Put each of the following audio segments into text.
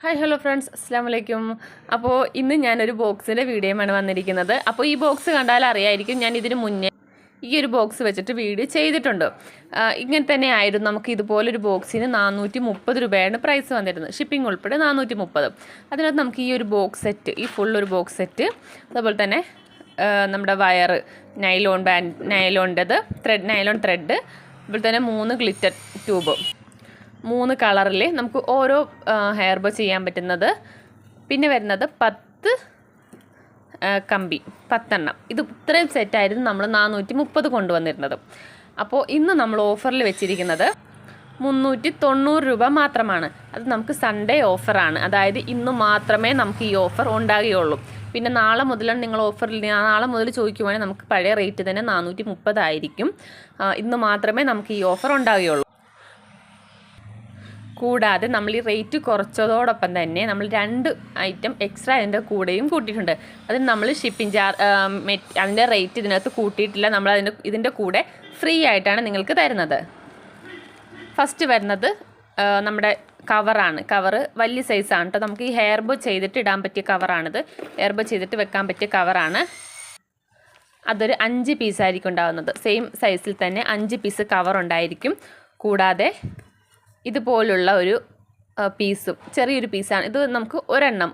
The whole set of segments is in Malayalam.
ഹായ് ഹലോ ഫ്രണ്ട്സ്, അസ്സാം വലൈക്കും. അപ്പോൾ ഇന്ന് ഞാനൊരു ബോക്സിൻ്റെ വീഡിയോയാണ് വന്നിരിക്കുന്നത്. അപ്പോൾ ഈ ബോക്സ് കണ്ടാൽ അറിയായിരിക്കും, ഞാൻ ഇതിന് മുന്നേ ഈ ഒരു ബോക്സ് വെച്ചിട്ട് വീഡിയോ ചെയ്തിട്ടുണ്ട്. ഇങ്ങനെ തന്നെ ആയിരുന്നു. നമുക്ക് ഇതുപോലൊരു ബോക്സിന് 430 രൂപയാണ് പ്രൈസ് വന്നിരുന്നത്, ഷിപ്പിംഗ് ഉൾപ്പെടെ 430. അതിനകത്ത് നമുക്ക് ഈ ഒരു ബോക്സ് സെറ്റ്, ഈ ഫുൾ ഒരു ബോക്സ് സെറ്റ്, അതുപോലെ തന്നെ നമ്മുടെ വയറ്, നൈലോണിൻ്റെത് നൈലോൺ ത്രെഡ്, അതുപോലെ തന്നെ 3 ഗ്ലിറ്റർ ട്യൂബ്, 3 കളറിൽ നമുക്ക് ഓരോ ഹെയർ ബോ ചെയ്യാൻ പറ്റുന്നത്. പിന്നെ വരുന്നത് 10 കമ്പി, 10 എണ്ണം. ഇത് ഇത്രയും സെറ്റായിരുന്നു നമ്മൾ 430 കൊണ്ടുവന്നിരുന്നത്. അപ്പോൾ ഇന്ന് നമ്മൾ ഓഫറിൽ വെച്ചിരിക്കുന്നത് 390 രൂപ മാത്രമാണ്. അത് നമുക്ക് സൺഡേ ഓഫറാണ്. അതായത് ഇന്ന് മാത്രമേ നമുക്ക് ഈ ഓഫർ ഉണ്ടാകുകയുള്ളൂ. പിന്നെ നാളെ മുതലാണ് നിങ്ങൾ ഓഫറിൽ, നാളെ മുതൽ ചോദിക്കുവാണെങ്കിൽ നമുക്ക് പഴയ റേറ്റ് തന്നെ 430 ആയിരിക്കും. ഇന്ന് മാത്രമേ നമുക്ക് ഈ ഓഫർ ഉണ്ടാകുകയുള്ളൂ. കൂടാതെ നമ്മൾ ഈ റേറ്റ് കുറച്ചതോടൊപ്പം തന്നെ നമ്മൾ 2 ഐറ്റം എക്സ്ട്രാ അതിൻ്റെ കൂടെയും കൂട്ടിയിട്ടുണ്ട്. അതിന് നമ്മൾ ഷിപ്പിംഗ് അതിൻ്റെ റേറ്റ് ഇതിനകത്ത് കൂട്ടിയിട്ടില്ല. നമ്മൾ ഇതിൻ്റെ കൂടെ ഫ്രീ ആയിട്ടാണ് നിങ്ങൾക്ക് തരുന്നത്. ഫസ്റ്റ് വരുന്നത് നമ്മുടെ കവറാണ്. കവറ് വലിയ സൈസാണ് കേട്ടോ. നമുക്ക് ഈ ഹെയർ ബോ ചെയ്തിട്ട് ഇടാൻ പറ്റിയ കവറാണിത്. ഹെയർ ബോ ചെയ്തിട്ട് വെക്കാൻ പറ്റിയ കവറാണ്. അതൊരു 5 പീസായിരിക്കും ഉണ്ടാകുന്നത്. സെയിം സൈസിൽ തന്നെ 5 പീസ് കവർ ഉണ്ടായിരിക്കും. കൂടാതെ ഇതുപോലുള്ള ഒരു പീസും, ചെറിയൊരു പീസാണ് ഇത്. നമുക്ക്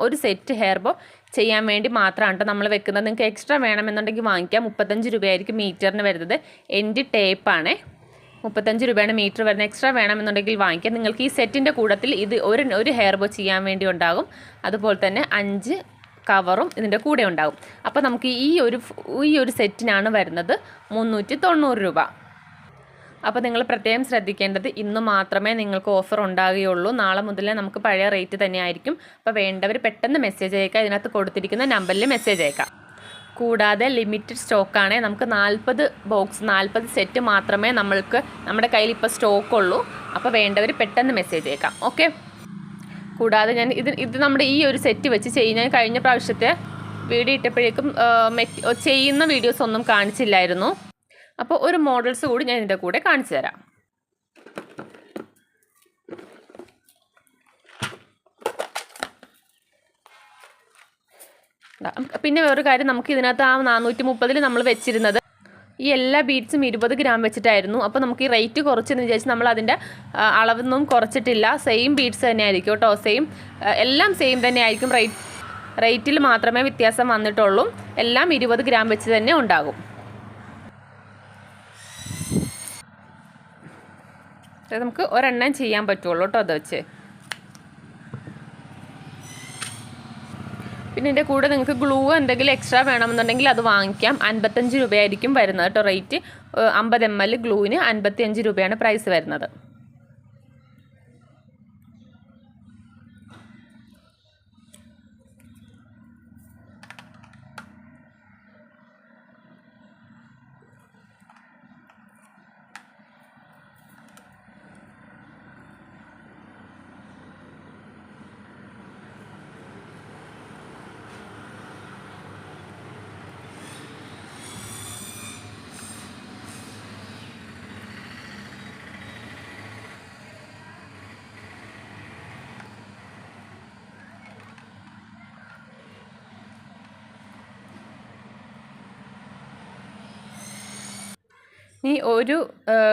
ഒരു സെറ്റ് ഹെയർ ബോ ചെയ്യാൻ വേണ്ടി മാത്രമാണ് കേട്ടോ നമ്മൾ വെക്കുന്നത്. നിങ്ങൾക്ക് എക്സ്ട്രാ വേണമെന്നുണ്ടെങ്കിൽ വാങ്ങിക്കാം. 35 രൂപയായിരിക്കും മീറ്ററിന് വരുന്നത്. എൻഡ് ടേപ്പാണ്, 35 രൂപയാണ് മീറ്റർ വരുന്നത്. എക്സ്ട്രാ വേണമെന്നുണ്ടെങ്കിൽ വാങ്ങിക്കാം. നിങ്ങൾക്ക് ഈ സെറ്റിൻ്റെ കൂട്ടത്തിൽ ഇത് ഒരു ഹെയർ ബോ ചെയ്യാൻ വേണ്ടി ഉണ്ടാകും. അതുപോലെ തന്നെ 5 കവറും ഇതിൻ്റെ കൂടെ ഉണ്ടാകും. അപ്പോൾ നമുക്ക് ഈ ഒരു സെറ്റിനാണ് വരുന്നത് 390 രൂപ. അപ്പോൾ നിങ്ങൾ പ്രത്യേകം ശ്രദ്ധിക്കേണ്ടത്, ഇന്ന് മാത്രമേ നിങ്ങൾക്ക് ഓഫർ ഉണ്ടാകുകയുള്ളൂ. നാളെ മുതലേ നമുക്ക് പഴയ റേറ്റ് തന്നെ ആയിരിക്കും. അപ്പോൾ വേണ്ടവർ പെട്ടെന്ന് മെസ്സേജ് അയക്കുക. ഇതിനകത്ത് കൊടുത്തിരിക്കുന്ന നമ്പറിൽ മെസ്സേജ് അയക്കാം. കൂടാതെ ലിമിറ്റഡ് സ്റ്റോക്കാണ്. നമുക്ക് 40 സെറ്റ് മാത്രമേ നമ്മുടെ കയ്യിൽ ഇപ്പോൾ സ്റ്റോക്കുള്ളൂ. അപ്പോൾ വേണ്ടവർ പെട്ടെന്ന് മെസ്സേജ് അയക്കാം. ഓക്കെ. കൂടാതെ ഞാൻ ഇത് നമ്മുടെ ഈ ഒരു സെറ്റ് വെച്ച് ഞാൻ കഴിഞ്ഞ പ്രാവശ്യത്തെ വീഡിയോ ഇട്ടപ്പോഴേക്കും ചെയ്യുന്ന വീഡിയോസ് ഒന്നും കാണിച്ചില്ലായിരുന്നു. അപ്പോൾ ഒരു മോഡൽസ് കൂടി ഞാൻ ഇതിൻ്റെ കൂടെ കാണിച്ചു തരാം. പിന്നെ വേറൊരു കാര്യം, നമുക്ക് ഇതിനകത്ത് ആ 430 നമ്മൾ വെച്ചിരുന്നത് ഈ എല്ലാ ബീഡ്സും 20 ഗ്രാം വെച്ചിട്ടായിരുന്നു. അപ്പോൾ നമുക്ക് ഈ റേറ്റ് കുറച്ചെന്ന് വിചാരിച്ച് നമ്മൾ അതിൻ്റെ അളവൊന്നും കുറച്ചിട്ടില്ല. സെയിം ബീഡ്സ് തന്നെ ആയിരിക്കും കേട്ടോ. എല്ലാം സെയിം തന്നെ ആയിരിക്കും. റേറ്റിൽ മാത്രമേ വ്യത്യാസം വന്നിട്ടുള്ളൂ. എല്ലാം 20 ഗ്രാം വെച്ച് തന്നെ ഉണ്ടാകും. നമുക്ക് ഒരെണ്ണം ചെയ്യാൻ പറ്റുള്ളൂ കേട്ടോ അത് വെച്ച്. പിന്നെ ഇതിൻ്റെ കൂടെ നിങ്ങൾക്ക് ഗ്ലൂ എന്തെങ്കിലും എക്സ്ട്രാ വേണമെന്നുണ്ടെങ്കിൽ അത് വാങ്ങിക്കാം. 55 രൂപയായിരിക്കും വരുന്നത് കേട്ടോ റേറ്റ്. 50 ml ഗ്ലൂവിന് 55 രൂപയാണ് പ്രൈസ് വരുന്നത്. ഈ ഒരു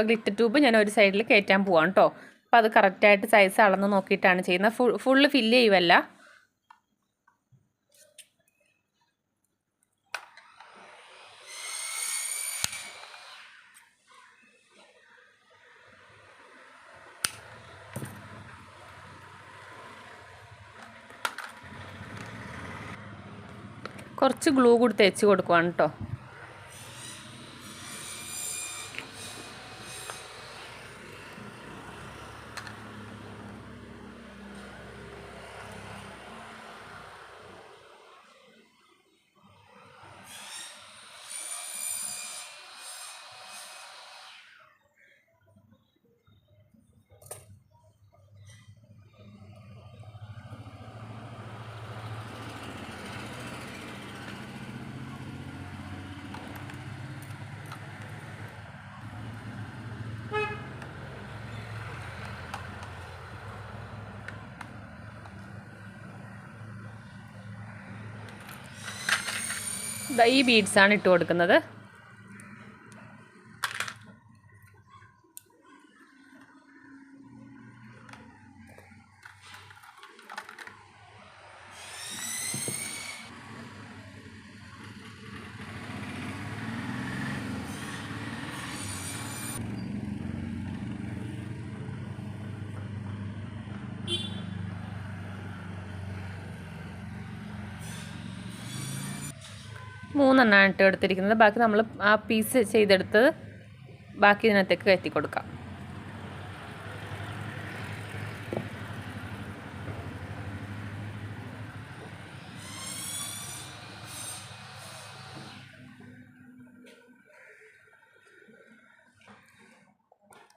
ഗ്ലിറ്റർ ട്യൂബ് ഞാൻ ഒരു സൈഡിൽ കയറ്റാൻ പോവാണ് കേട്ടോ. അപ്പോൾ അത് കറക്റ്റായിട്ട് സൈസ് അളന്ന് നോക്കിയിട്ടാണ് ചെയ്യുന്നത്. ഫുള്ള് ഫില്ല് ചെയ്യുമല്ല. കുറച്ച് ഗ്ലൂ കൂടി തേച്ച് കൊടുക്കുവാണ് കേട്ടോ. ഈ ബീഡ്സാണ് ഇട്ട് കൊടുക്കുന്നത്. മൂന്നെണ്ണമാണ് ഇട്ട് എടുത്തിരിക്കുന്നത്. ബാക്കി നമ്മൾ ആ പീസ് ചെയ്തെടുത്തത് ബാക്കി ഇതിനകത്തേക്ക് കയറ്റി കൊടുക്കാം.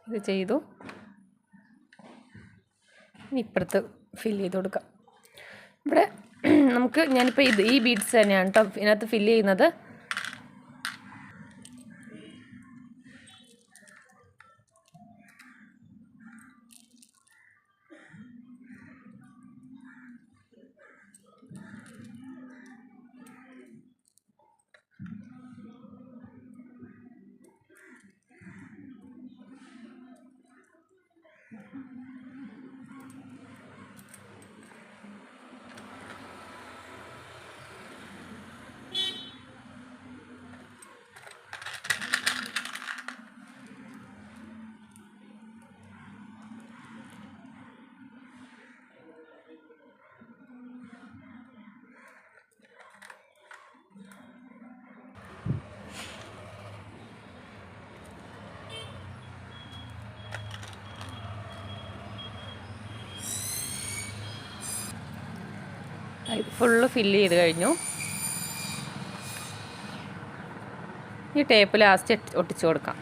ഇത് ചെയ്തു. ഇനി ഇപ്പുറത്ത് ഫില്ല് ചെയ്ത് കൊടുക്കാം. ഇവിടെ ഞാനിപ്പോൾ ഈ ബീഡ്സ് തന്നെയാണ് കേട്ടോ ഇതിനകത്ത് ഫില്ല് ചെയ്യുന്നത്. ഫുള്ള് ഫില്ല് ചെയ്ത് കഴിഞ്ഞു. ഈ ടേപ്പ് ലാസ്റ്റ് ഒട്ടിച്ചു കൊടുക്കാം.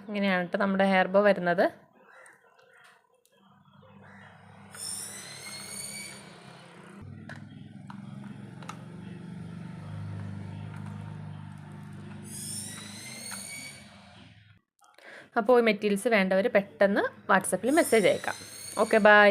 ഇങ്ങനെയാണ് കേട്ടോ നമ്മുടെ ഹെയർ ബോ വരുന്നത്. അപ്പോൾ ഈ മെറ്റീരിയൽസ് വേണ്ടവർ പെട്ടെന്ന് വാട്സപ്പിൽ മെസ്സേജ് അയക്കാം. Okay, by.